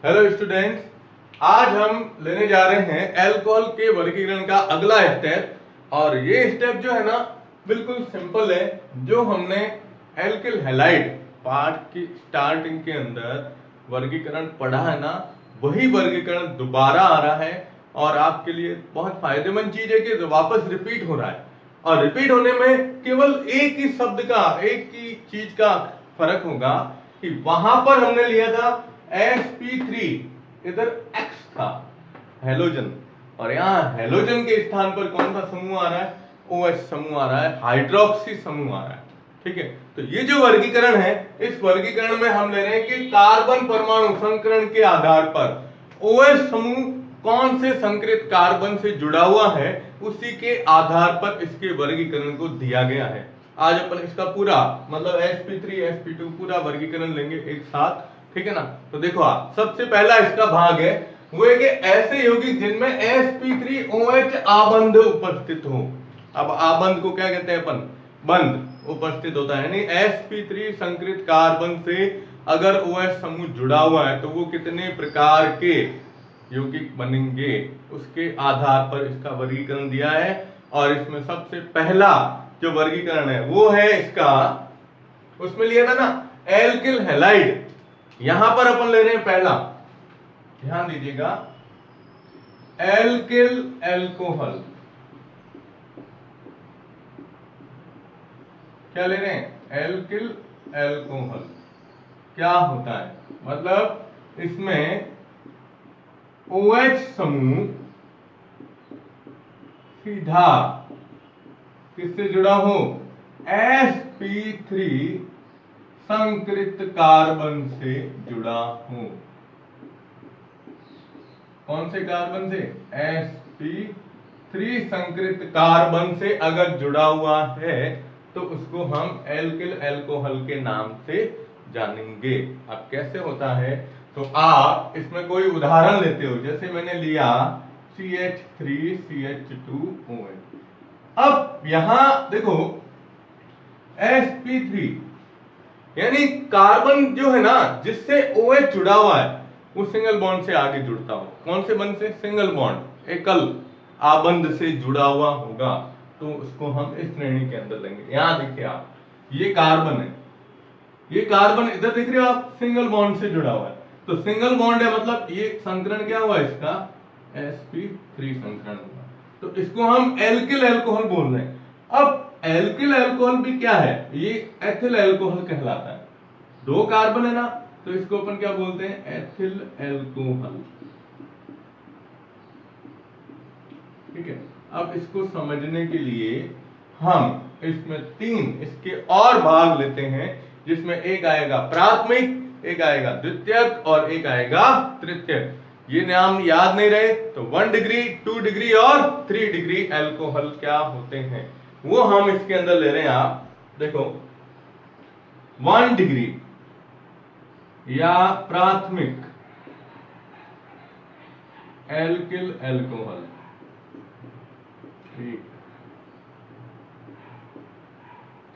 Hello students, आज हम लेने जा रहे हैं अल्कोहल के वर्गीकरण का अगला स्टेप। और ये स्टेप जो है ना बिल्कुल सिंपल है। जो हमने एल्किल हैलाइड पार्ट की स्टार्टिंग के अंदर वर्गीकरण पढ़ा है ना, वही वर्गीकरण दोबारा आ रहा है और आपके लिए बहुत फायदेमंद चीज है कि वापस रिपीट हो रहा है। और रिपीट होने में केवल एक ही शब्द का, एक ही चीज का फर्क होगा कि वहां पर हमने लिया था sp3, इधर X था हेलोजन, और यहाँ हेलोजन के स्थान पर कौन सा समूह आ रहा है? OH समूह आ रहा है, हाइड्रोक्सी समूह आ रहा है। ठीक है, तो ये जो वर्गीकरण है, इस वर्गीकरण में हम ले रहे हैं कि कार्बन परमाणु संकरण के आधार पर OH समूह कौन से संकरित कार्बन से जुड़ा हुआ है, उसी के आधार पर इसके वर्गीकरण को दिया गया है। आज अपन इसका पूरा मतलब sp3 sp2 पूरा वर्गीकरण लेंगे एक साथ। ठीक है ना, तो देखो आप, सबसे पहला इसका भाग है वो है कि ऐसे यौगिक जिनमें sp3OH आबंध उपस्थित हो। अब आबंध को क्या कहते हैं अपन? बंध उपस्थित होता है, यानी sp3 संकरित कार्बन से अगर OH समूह जुड़ा हुआ है तो वो कितने प्रकार के यौगिक बनेंगे, उसके आधार पर इसका वर्गीकरण दिया है। और इसमें सबसे पहला जो वर्गीकरण है वो है इसका, उसमें लिया था ना एल्किल हैलाइड। यहां पर अपन ले रहे हैं पहला, ध्यान दीजिएगा, एल्किल एल्कोहल। क्या ले रहे हैं? Alkyl alcohol. क्या होता है? मतलब इसमें OH समूह सीधा किससे जुड़ा हो? sp3 संकरित कार्बन से जुड़ा हो। कौन से कार्बन से? sp3 संकरित कार्बन से अगर जुड़ा हुआ है तो उसको हम एल्किल एल्कोहल के नाम से जानेंगे। अब कैसे होता है, तो आप इसमें कोई उदाहरण लेते हो, जैसे मैंने लिया CH3CH2OH। अब यहां देखो sp3 यानी कार्बन जो है ना जिससे OH जुड़ा हुआ है वो सिंगल बॉन्ड से आगे जुड़ता हो। कौन से बंध से? सिंगल बॉन्ड, एकल आबंध से जुड़ा हुआ होगा, तो उसको हम इस श्रेणी के अंदर लेंगे। यहां देखिए आप, ये कार्बन है, ये कार्बन इधर देख रहे हो आप, सिंगल बॉन्ड से जुड़ा हुआ है, तो सिंगल बॉन्ड है मतलब ये संकरण क्या हुआ इसका? sp3 संकरण हुआ, तो इसको हम एल्किल एल्कोहल बोल रहे हैं। अब एल्किल एल्कोहल भी क्या है? ये एथिल एल्कोहल कहलाता है। दो कार्बन है ना, तो इसको अपन क्या बोलते हैं? Ethyl alcohol. ठीक है, अब इसको समझने के लिए हम इसमें तीन इसके और भाग लेते हैं, जिसमें एक आएगा प्राथमिक, एक आएगा द्वितीयक और एक आएगा तृतीयक। ये नाम याद नहीं रहे तो 1 डिग्री, 2 डिग्री और 3 डिग्री एल्कोहल क्या होते हैं वो हम इसके अंदर ले रहे हैं। आप देखो 1 डिग्री या प्राथमिक एल्किल एल्कोहल।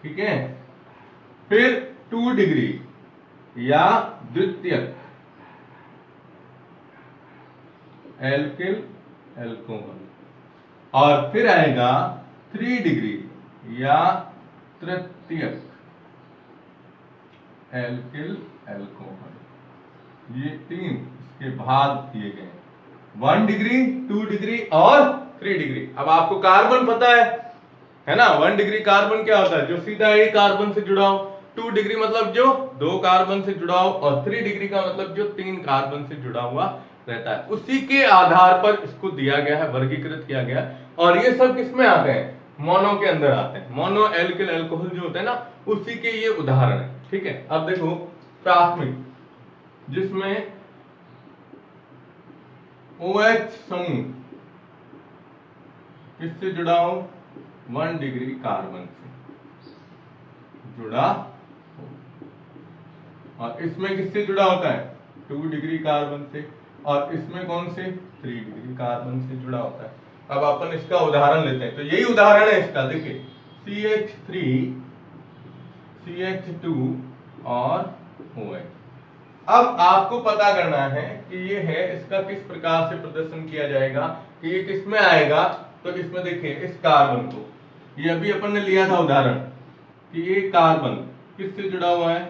ठीक है, फिर 2 डिग्री या द्वितीयक एल्किल एल्कोहल, और फिर आएगा 3 डिग्री या तृतीयक एल्किल एल्कोहल। ये तीन इसके भाग दिए गए, 1 डिग्री, 2 डिग्री और 3 डिग्री। अब आपको कार्बन पता है ना? 1 डिग्री कार्बन क्या होता है? जो सीधा एक कार्बन से जुड़ा हो। 2 डिग्री मतलब जो दो कार्बन से जुड़ा हो, और 3 डिग्री का मतलब जो 3 कार्बन से जुड़ा हुआ रहता है। उसी के आधार पर इसको दिया गया है, वर्गीकृत किया गया। और ये सब किसमें आते हैं? मोनो के अंदर आते हैं। मोनो एल्किल एल्कोहल जो होते हैं ना, उसी के ये उदाहरण है। ठीक है, अब देखो प्राथमिक, जिसमें OH समूह किससे जुड़ा हो? 1 डिग्री कार्बन से जुड़ा हो, और इसमें किससे जुड़ा होता है? 2 डिग्री कार्बन से, और इसमें कौन से? 3 डिग्री कार्बन से जुड़ा होता है। अब अपन इसका उदाहरण लेते हैं, तो यही उदाहरण है इसका। देखिए CH3 CH2 और OH। अब आपको पता करना है कि ये है, इसका किस प्रकार से प्रदर्शन किया जाएगा, कि ये किस में आएगा। तो इसमें देखिए, इस कार्बन को, ये अभी अपन ने लिया था उदाहरण कि ये कार्बन किससे जुड़ा हुआ है,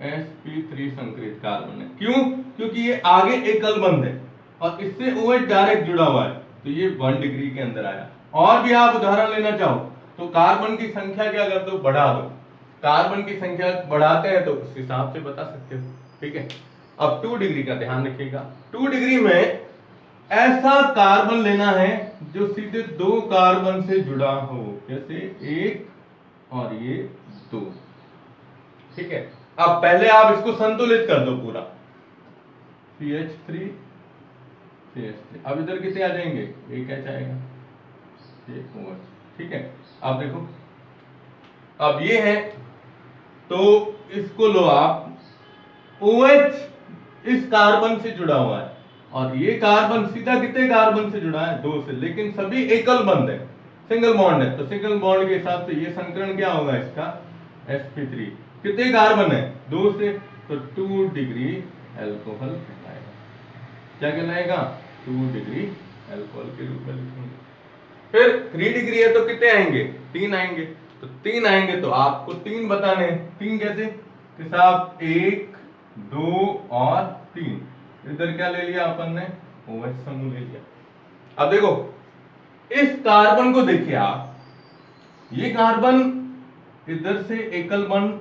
sp3 संकरित कार्बन है। क्यों? क्योंकि ये आगे एकल बंध है और इससे OH डायरेक्ट जुड़ा हुआ है, तो ये 1 डिग्री के अंदर आया। और भी आप उदाहरण लेना चाहो तो कार्बन की संख्या क्या कर दो, बढ़ा दो। कार्बन की संख्या बढ़ाते हैं तो उस हिसाब से बता सकते हो, ठीक है। अब 2 डिग्री का ध्यान रखिएगा, 2 डिग्री में ऐसा कार्बन लेना है जो सीधे 2 कार्बन से जुड़ा हो, जैसे 1 और ये 2, ठीक है। अब पहले आप इसको संतुलित कर दो पूरा, CH3 CH3। अब इधर कितने आ जाएंगे, एक H आएगा, एक OH, ठीक है। अब देखो, अब ये है तो इसको लो आप, OH इस कार्बन से जुड़ा हुआ है और ये कार्बन सीधा कितने कार्बन से जुड़ा है, 2 से, लेकिन सभी एकल बंध है, सिंगल बॉन्ड है। तो सिंगल बॉन्ड के हिसाब से ये संकरण क्या होगा इसका, sp3। कितने कार्बन है, 2 से, तो 2 डिग्री एल्कोहल कहलाएगा। क्या कहलाएगा, 2 डिग्री एल्कोहल के रूप में लिखेंगे। फिर 3 डिग्री है तो कितने आएंगे, 3 आएंगे। तो 3 आएंगे तो आपको 3 बताने हैं। 3 कैसे, कि साहब 1 2 और 3, इधर क्या ले लिया अपन ने, OH समूह ले लिया। अब देखो, इस कार्बन को देखिए आप, ये कार्बन इधर से एकल बंध,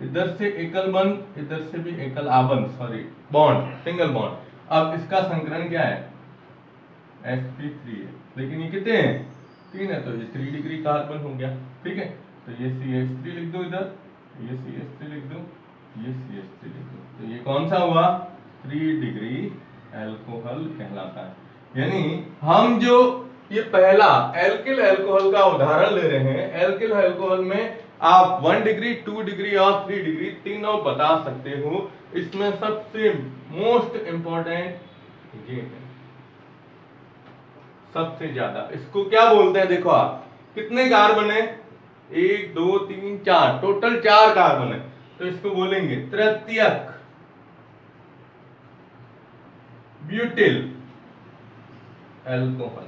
इधर से एकल बंध, इधर से भी एकल आबंध, सॉरी बॉन्ड, सिंगल बॉन्ड। अब इसका संकरण क्या है, sp3 है, लेकिन ये कितने हैं, 3 है, तो ये 3 डिग्री कार्बन हो गया, ठीक है। तो ये CH3 लिख दो इधर, ये CH3 लिख दो, ये CH3 लिख दो, तो ये कौन सा हुआ, 3 डिग्री एल्कोहल कहलाता है। यानी हम जो ये पहला एल्किल अल्कोहल का उदाहरण ले रहे हैं, एल्किल अल्कोहल में आप 1 डिग्री 2 डिग्री और 3 डिग्री तीनों बता सकते हो। इसमें सबसे मोस्ट इंपॉर्टेंट ये है, सबसे ज्यादा इसको क्या बोलते हैं, देखो आप कितने कार्बन है, 1 2 3 4, टोटल 4 कार्बन है, तो इसको बोलेंगे तृतीयक ब्यूटिल एल्कोहल।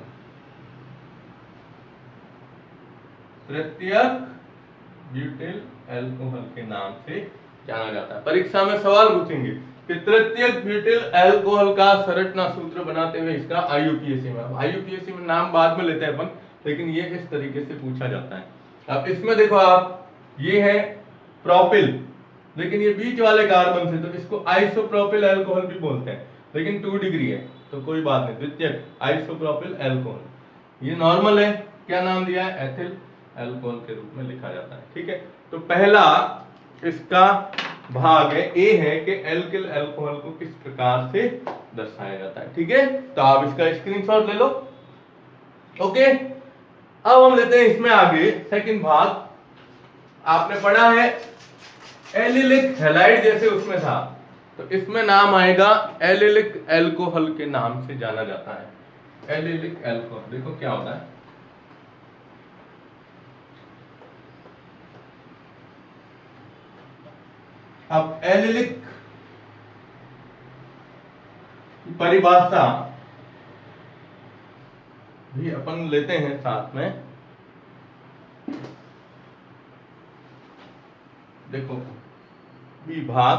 तृतीयक ब्यूटिल एल्कोहल के नाम से जाना जाता है। परीक्षा में सवाल पूछेंगे कि तृतीयक ब्यूटिल एल्कोहल का संरचना सूत्र बनाते हुए इसका IUPAC में, IUPAC में नाम बाद में लेते हैं अपन, लेकिन ये इस तरीके से पूछा जाता है। अब इसमें देखो आप, ये है प्रोपिल, लेकिन ये बीच वाले कार्बन से, तो इसको आइसोप्रोपिल एल्कोहल भी बोलते हैं, लेकिन 2 डिग्री है तो कोई बात नहीं, द्वितीयक आइसोप्रोपिल एल्कोहल। ये नॉर्मल है, क्या नाम दिया है, एथिल एल्कोहल के रूप में लिखा जाता है, ठीक है। तो पहला इसका भाग है, ए है कि एल्किल अल्कोहल को किस प्रकार से दर्शाया जाता है, ठीक है। तो आप इसका स्क्रीनशॉट ले लो, ओके। अब हम लेते हैं इसमें आगे सेकंड भाग। आपने पढ़ा है एलिलिक हैलाइड, जैसे उसमें था, तो इसमें नाम आएगा एलिलिक अल्कोहल के नाम से जाना जाता है। एलिलिक अल्कोहल देखो क्या होता है, अब एलिलिक परिभाषा भी अपन लेते हैं साथ में। देखो विभाग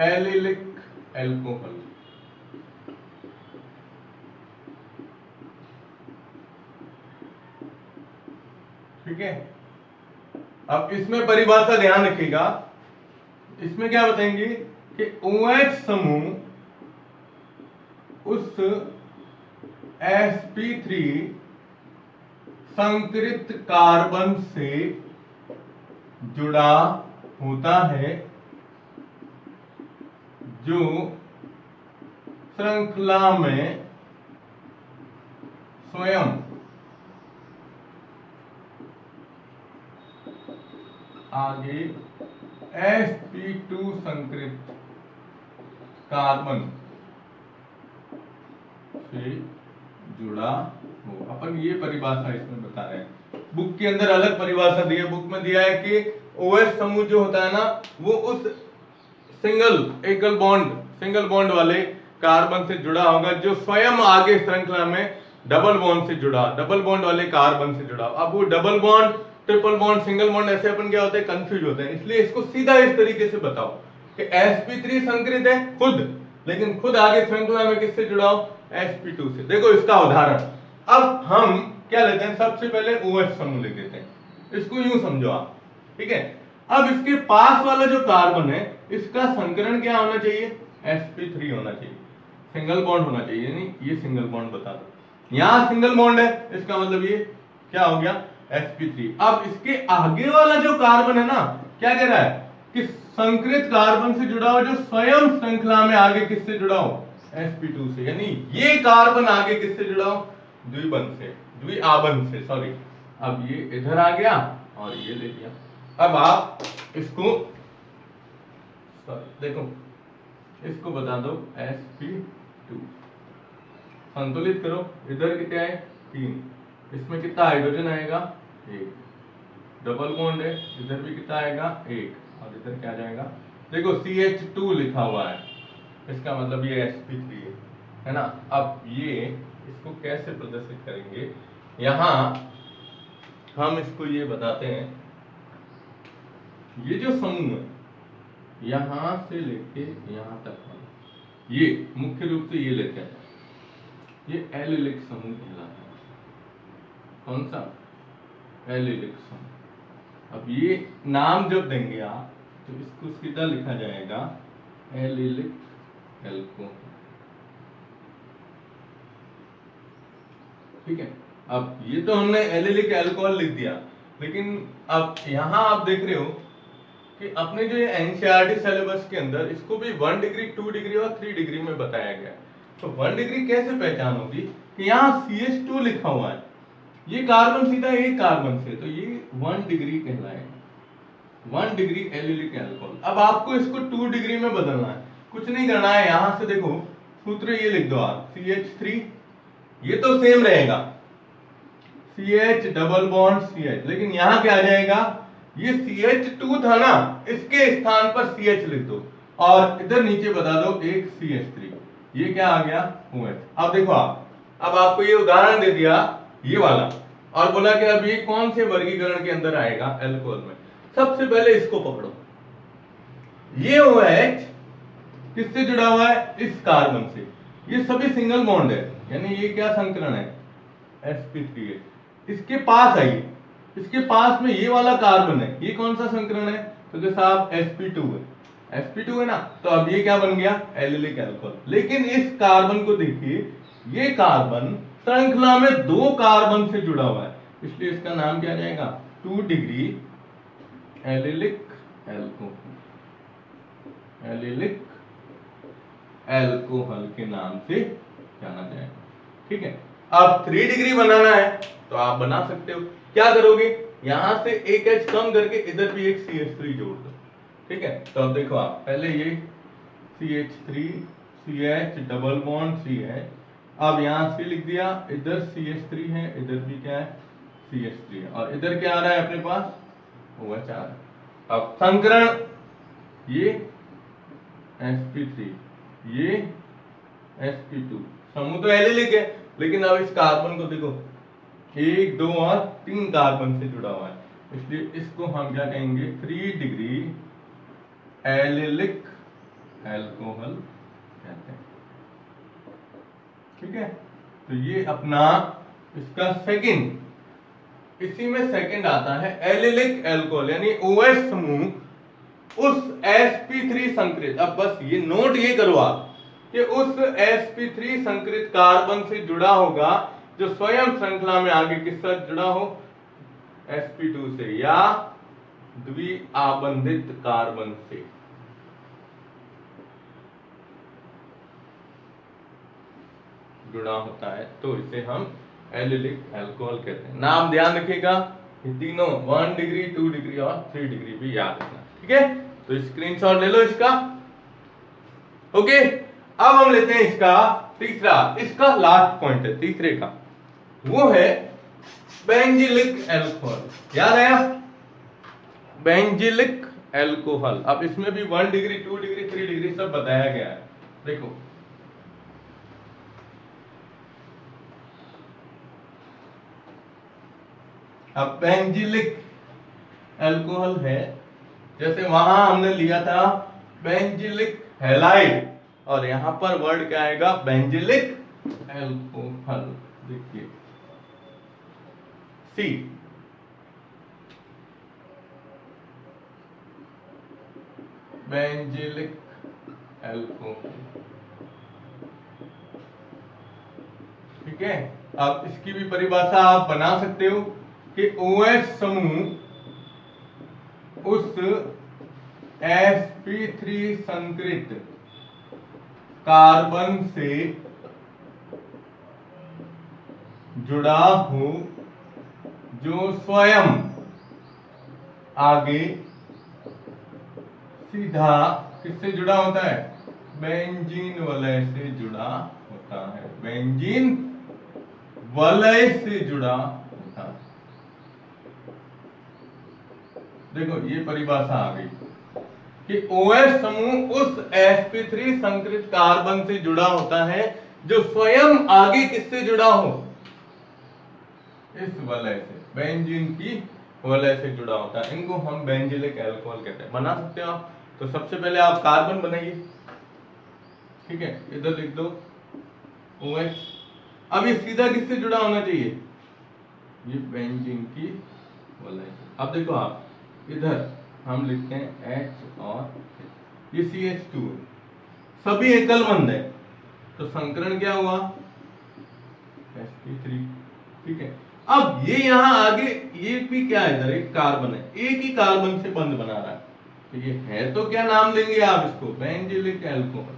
एलिलिक अल्कोहल, ठीक है। अब इसमें परिभाषा ध्यान रखिएगा, इसमें क्या बताएंगे कि OH समूह उस sp3 संकरित कार्बन से जुड़ा होता है जो श्रृंखला में स्वयं आगे sp2 संकरित कार्बन से जुड़ा हो। अपन ये परिभाषा इसमें बता रहे हैं, बुक के अंदर अलग परिभाषा दी है। बुक में दिया है कि OH समूह जो होता है ना वो उस सिंगल बॉन्ड वाले कार्बन से जुड़ा होगा जो स्वयं आगे श्रृंखला में डबल बॉन्ड वाले कार्बन से जुड़ा। अब वो double bond, triple bond, single bond ऐसे अपन क्या होते हैं, कंफ्यूज होते हैं। इसलिए इसको सीधा इस तरीके से बताओ कि sp3 संकरित है खुद, लेकिन खुद आगे श्रृंखला में किससे जुड़ा हो, sp2 से। देखो इसका उदाहरण, अब हम क्या लेते हैं, सबसे पहले OH समूह लिख देते हैं, इसको यूं समझो आप, ठीक है। अब इसके पास वाला जो कार्बन है इसका संकरण क्या होना चाहिए, sp3 होना चाहिए, सिंगल बॉन्ड होना चाहिए, नहीं ये सिंगल बॉन्ड बता दो, यहां सिंगल बॉन्ड है, इसका मतलब ये क्या हो गया, sp3। अब इसके आगे वाला जो कार्बन है ना, क्या कह रहा है कि संकरित कार्बन से जुड़ा हो जो स्वयं श्रृंखला में आगे किससे जुड़ा हो, sp2 से, यानी ये कार्बन आगे किससे जुड़ा हो, द्विआबंध से, सॉरी। अब ये इधर आ गया और ये ले लिया। अब आप इसको देखो, इसको बता दो sp2, संतुलित करो, इधर कितने आए 3, इसमें कितना हाइड्रोजन आएगा 1, डबल बॉन्ड है, इधर भी कितना आएगा 1, और इधर क्या जाएगा, देखो CH2 लिखा हुआ है, इसका मतलब ये sp3 है ना। अब ये इसको कैसे प्रदर्शित करेंगे, यहां हम इसको ये बताते हैं, ये जो समूह है यहां से लेके यहां तक वाला, ये मुख्य रूप से ये लेते हैं, ये एलिलिक समूह कहलाता है। कौन सा, एलिलिक समूह। अब ये नाम जब देंगे आप तो इसको सीधा लिखा जाएगा एलिलिक एल्कोहल, ठीक है। अब ये तो हमने एलिलिक अल्कोहल लिख दिया, लेकिन अब यहां आप देख रहे हो कि अपने जो ये एनसीईआरटी सिलेबस के अंदर इसको भी 1 डिग्री, 2 डिग्री और 3 डिग्री में बताया गया। तो 1 डिग्री कैसे पहचान होगी कि यहाँ CH2 लिखा हुआ है, ये कार्बन सीधा एक कार्बन से, तो ये 1 डिग्री कहलाएगा, 1 डिग्री एलिलिक अल्कोहल। अब आपको इसको 2 डिग्री में बदलना है, कुछ नहीं करना है, यहां से देखो सूत्र ये लिख दो आप, CH3, ये तो सेम रहेगा, CH डबल बॉन्ड CH, लेकिन यहां क्या आ जाएगा, ये CH2 था ना, इसके स्थान पर CH लिख दो, और इधर नीचे बता दो एक CH3, ये क्या आ गया OH। अब देखो आप, अब आपको ये उदाहरण दे दिया ये वाला, और बोला कि अब ये कौन से वर्गीकरण के अंदर आएगा, अल्कोहल में। सबसे पहले इसको पकड़ो, ये OH किससे जुड़ा हुआ है, इस कार्बन से, ये सभी सिंगल बॉन्ड है, यानी ये क्या संकरण है, sp3 है। इसके पास आइए, इसके पास में ये वाला कार्बन है, ये कौन सा संकरण है, तो साहब sp2 है, sp2 है ना, तो अब ये क्या बन गया, एलिलिक अल्कोहल। लेकिन इस कार्बन को देखिए, ये कार्बन श्रृंखला में 2 कार्बन से जुड़ा हुआ है, इसलिए इसका नाम क्या जाएगा, 2 degree allylic alcohol, allylic alcohol के नाम से जाना जाएगा, ठीक है। अब 3 डिग्री बनाना है तो आप बना सकते हो, क्या करोगे, यहां से एक H कम करके इधर भी एक CH3 जोड़ दो, ठीक है। तो अब देखो आप, पहले ये CH3 CH double bond CH, अब यहां से लिख दिया, इधर CH3 है, इधर भी क्या है CH3 है, और इधर क्या आ रहा है अपने पास OH आ रहा है। अब संकरण, ये sp3, ये sp2, समूह तो एलिलिक है, लेकिन अब इस कार्बन को देखो 1 2 और 3 कार्बन से जुड़ा हुआ है, इसलिए इसको हम क्या कहेंगे, 3 डिग्री एलिलिक अल्कोहल कहते हैं, ठीक है। तो ये अपना इसका सेकंड, इसी में सेकंड आता है एलिलिक अल्कोहल, यानी OH समूह उस sp3 संकरित, अब बस ये नोट ये करो आप कि उस sp3 संकरित कार्बन से जुड़ा होगा जो स्वयं श्रृंखला में आगे किस साथ जुड़ा हो, sp2 से, या द्विआबंधित कार्बन से। जुड़ा होता है तो इसे हम एलिलिक अल्कोहल कहते हैं। नाम ध्यान रखिएगा, ये तीनों 1 डिग्री, 2 डिग्री और 3 डिग्री भी याद रखना, ठीक है। तो स्क्रीनशॉट ले लो इसका, ओके। अब हम लेते हैं इसका तीसरा, इसका लास्ट पॉइंट है तीसरे का, वो है बेंजीलिक अल्कोहल। याद आया, बेंजिलिक एल्कोहल। अब इसमें भी 1 डिग्री 2 डिग्री 3 डिग्री सब बताया गया है। देखो अब बेंजिलिक एल्कोहल है, जैसे वहां हमने लिया था बेंजिलिक हैलाइड, और यहां पर वर्ड क्या आएगा, बेंजिलिक एल्कोहल। देखिए सी, बेंजिलिक एल्कोहल। ठीक है, अब इसकी भी परिभाषा आप बना सकते हो कि OH समूह उस sp3 संकरित कार्बन से जुड़ा हो जो स्वयं आगे सीधा किससे जुड़ा होता है, बेंजीन वलय से जुड़ा होता है, बेंजीन वलय से जुड़ा होता है। देखो ये परिभाषा आ गई कि OH समूह उस sp3 संकरित कार्बन से जुड़ा होता है जो स्वयं आगे किससे जुड़ा हो, इस वलय से, बेंजीन की वलय से जुड़ा होता है। इनको हम बेंजिलिक अल्कोहल कहते हैं। बना सकते हो आप। तो सबसे पहले आप कार्बन बनाइए, ठीक है, इधर लिख दो OH। अब ये सीधा किससे जुड़ा होना चाहिए, ये बेंजीन की वलय से। अब देखो आप इधर हम लिखते हैं H और ये CH2, सभी एकलबंध है, तो संकरण क्या हुआ, sp3। ठीक है, अब ये यहां आगे ये भी क्या है, इधर एक कार्बन है, एक ही कार्बन से बंध बना रहा है, तो ये है तो क्या नाम लेंगे आप इसको, बेंजिलिक एल्कोहल।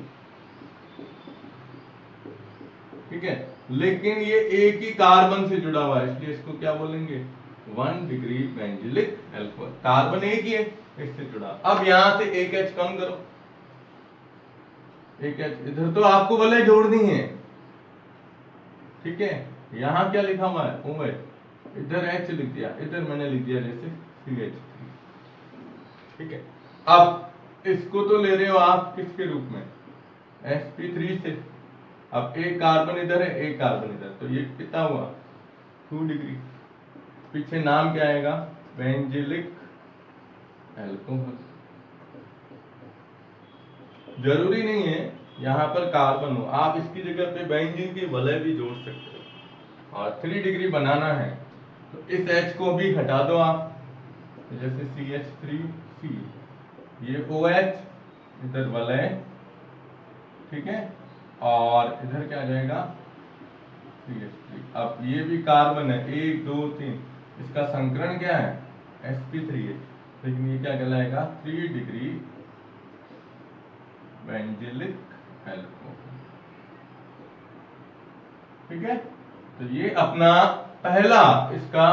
ठीक है, लेकिन ये एक ही कार्बन से जुड़ा हुआ है, इसलिए इसको क्या बोलेंगे, 1 डिग्री बेंजिलिक एल्कोहल। कार्बन एक ही है, इससे जुड़ा। अब यहां से एक H कम करो, एक H इधर तो आपको वलय जोड़नी है। ठीक है, यहां क्या लिखा हुआ है, OH, इधर H लिख दिया, इधर मैंने लिख दिया जैसे CH3। ठीक है, अब इसको तो ले रहे हो आप किसके रूप में, sp3 से। अब एक कार्बन इधर है, एक कार्बन इधर, तो ये कितना हुआ, 2 डिग्री। पीछे नाम क्या आएगा, बेंजिलिक एल्कोहल। जरूरी नहीं है यहां पर कार्बन हो, आप इसकी जगह पे बेंजीन की वलय भी जोड़ सकते हो। और 3 डिग्री बनाना है तो इस H को भी हटा दो आप, जैसे CH3C, ये OH, इधर वलय, ठीक है, और इधर क्या आ जाएगा, CH3। अब ये भी कार्बन है, 1 2 3, इसका संकरण क्या है, sp3 है, लेकिन ये क्या कहलाएगा, 3 डिग्री बेंजिलिक एल्कोहल। ठीक है, तो ये अपना पहला इसका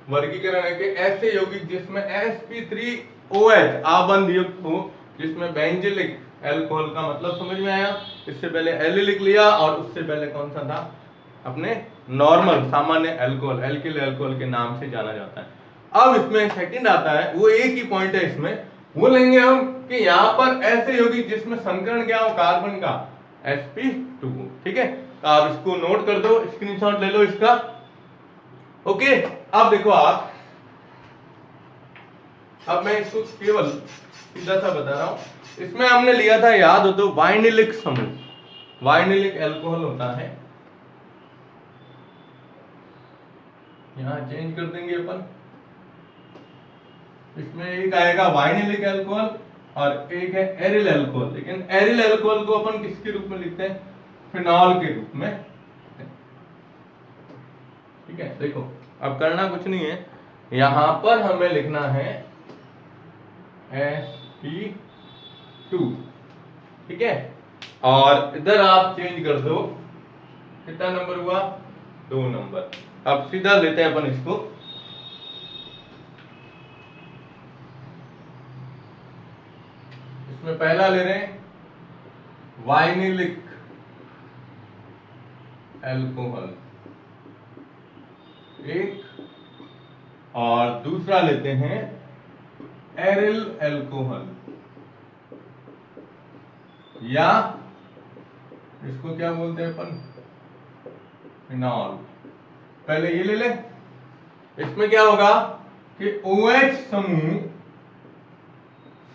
वर्गीकरण है कि ऐसे यौगिक जिसमें sp3OH आबंध युक्त हो, जिसमें बेंजिलिक एल्कोहल का मतलब समझ में आया। इससे पहले एल लिख लिया, और उससे पहले कौन सा था, अपने नॉर्मल सामान्य अल्कोहल, एल्किल अल्कोहल के नाम से जाना जाता है। अब इसमें सेकंड आता है, वो एक ही पॉइंट है इसमें, वो लेंगे हम कि यहाँ पर ऐसे यौगिक जिसमें संकरण क्या हो, कार्बन का, sp2। ठीक है, तो आप इसको नोट कर दो, स्क्रीनशॉट ले लो इसका। ओके, अब देखो आप, अब मैं इसको केवल सीधा सा बता रहा हूं। इसमें हमने लिया था, याद हो तो, वाइनिलिक समूह, वाइनिलिक अल्कोहल होता है। यहां चेंज कर देंगे अपन, इसमें एक आएगा वाइनिलिक अल्कोहल और एक है एरिल अल्कोहल। लेकिन एरिल अल्कोहल को अपन किसके रूप में लिखते हैं, फिनॉल के रूप में। ठीक है, देखो अब करना कुछ नहीं है, यहां पर हमें लिखना है sp2। ठीक है, और इधर आप चेंज कर दो, कितना नंबर हुआ, 2 नंबर। अब सीधा लेते हैं अपन इसको, इसमें पहला ले रहे हैं वाइनिलिक अल्कोहल एक, और दूसरा लेते हैं एरिल अल्कोहल, या इसको क्या बोलते हैं अपन, फिनॉल। पहले ये ले ले। इसमें क्या होगा कि OH समूह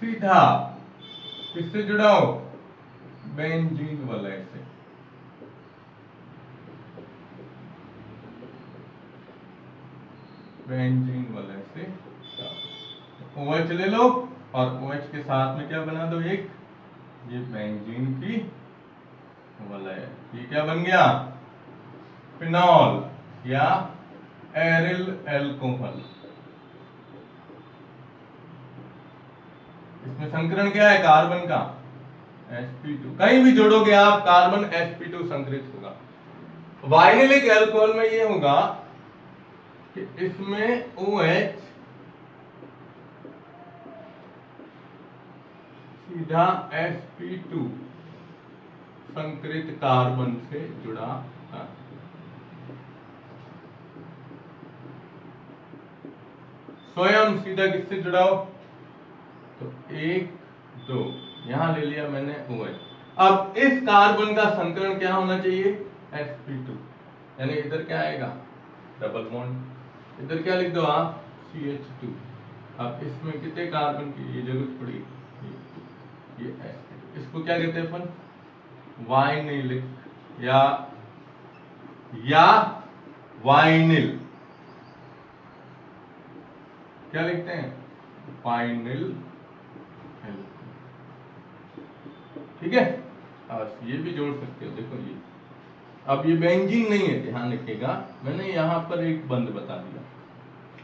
सीधा किससे जुड़ा हो, बेंजीन वलय से। बेंजीन वलय से OH ले लो और OH के साथ में क्या बना दो, एक ये बेंजीन की वलय। ये क्या बन गया, फिनॉल या एरिल अल्कोहल। इसमें संकरण क्या है, कार्बन का sp2। कहीं भी जोड़ोगे आप कार्बन sp2 संकरित होगा। वाइनिलिक अल्कोहल में ये होगा कि इसमें OH सीधा sp2 संकरित कार्बन से जुड़ा है। स्वयं सीधा किससे जुड़ा हो, तो 1 2 यहां ले लिया मैंने OH। अब इस कार्बन का संकरण क्या होना चाहिए, sp2, यानी इधर क्या आएगा, डबल बॉन्ड। इधर क्या लिख दो आप, CH2। अब इसमें कितने कार्बन की ये जरूरत पड़ी, ये sp2। इसको क्या कहते हैं अपन, वाइनिलिक या वाइनिल, क्या लिखते हैं, वाइनिल। ठीक है, और ये भी जोड़ सकते हो, देखो ये अब ये बेंजीन नहीं है, ध्यान रखिएगा, मैंने यहां पर एक बंद बता दिया।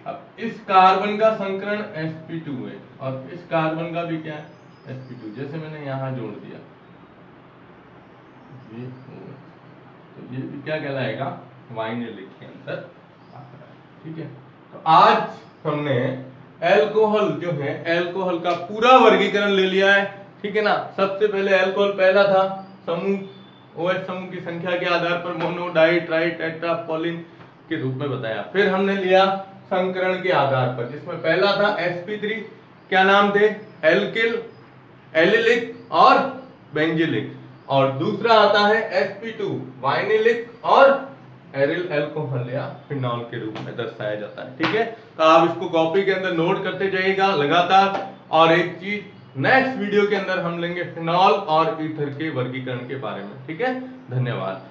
अब इस कार्बन का संकरण sp2 है और इस कार्बन का भी क्या है, sp2, जैसे मैंने यहां जोड़ दिया ये, तो ये भी क्या कहलाएगा, वाइनिलिक के अंदर आता है। ठीक है, तो आज हमने अल्कोहल जो है, अल्कोहल का पूरा वर्गीकरण ले लिया है। ठीक है ना। सबसे पहले अल्कोहल पहला था, समूह OH समूह की संख्या के आधार पर मोनो, डाई, ट्राई, टेट्रा, पॉलिन के रूप में बताया। फिर हमने लिया संकरण के आधार पर, जिसमें पहला था sp3, क्या नाम थे, एल्किल, एलिलिक और बेंजिलिक, और दूसरा आता है sp2, वाइनिलिक और एरिल अल्कोहल या फिनॉल के रूप में दर्शाया जाता है। ठीक है, तो आप इसको कॉपी के अंदर नोट करते जाइएगा लगातार। और एक चीज, नेक्स्ट वीडियो के अंदर हम लेंगे फिनॉल और ईथर के वर्गीकरण के बारे में। ठीक है, धन्यवाद।